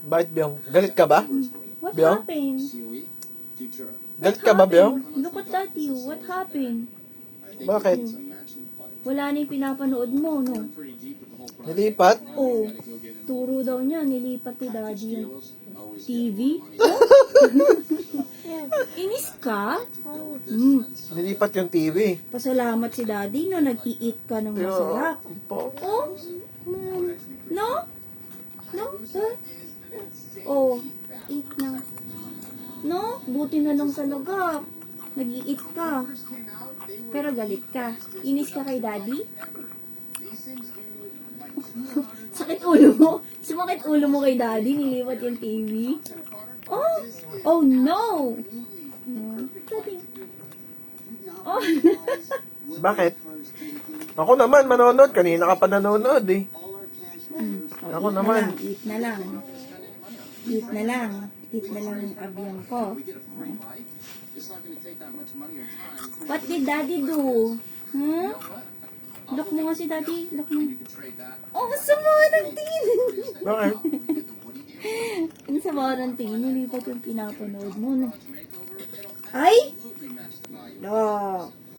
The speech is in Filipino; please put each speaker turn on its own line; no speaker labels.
Bakit, Biong? Galit ka ba?
What
Biong?
happened?
Galit ka ba, Biong?
Look at that you. What happened?
Bakit?
Wala na yung pinapanood mo, no?
Nilipat?
Oh, turo daw niya, nilipat ni Daddy yung TV. Inis ka?
Nilipat yung TV.
Pasalamat si Daddy no, nag-i-eat ka ng masarap. Oh? No? No? Oh, eat na. No? Buti na lang talaga. Nag-i-eat ka. Pero galit ka. Inis ka kay Daddy? Sakit ulo mo? Sumakit ulo mo kay Daddy? Nilipat yung TV? Oh! Oh no! Daddy. Oh!
Bakit? Ako naman, manonood. Kanina ka pa nanonood eh. Ako
Eat
naman.
Eat na lang. Eat na lang. Eat na lang yung abiyang ko. What did Daddy do? Hmm? Look mo nga si Daddy. Look mo. Oh, sama ng tingin.
Bakit?
Ang sama ng tingin. Nilipat yung pinapanood mo. No? Ay! No.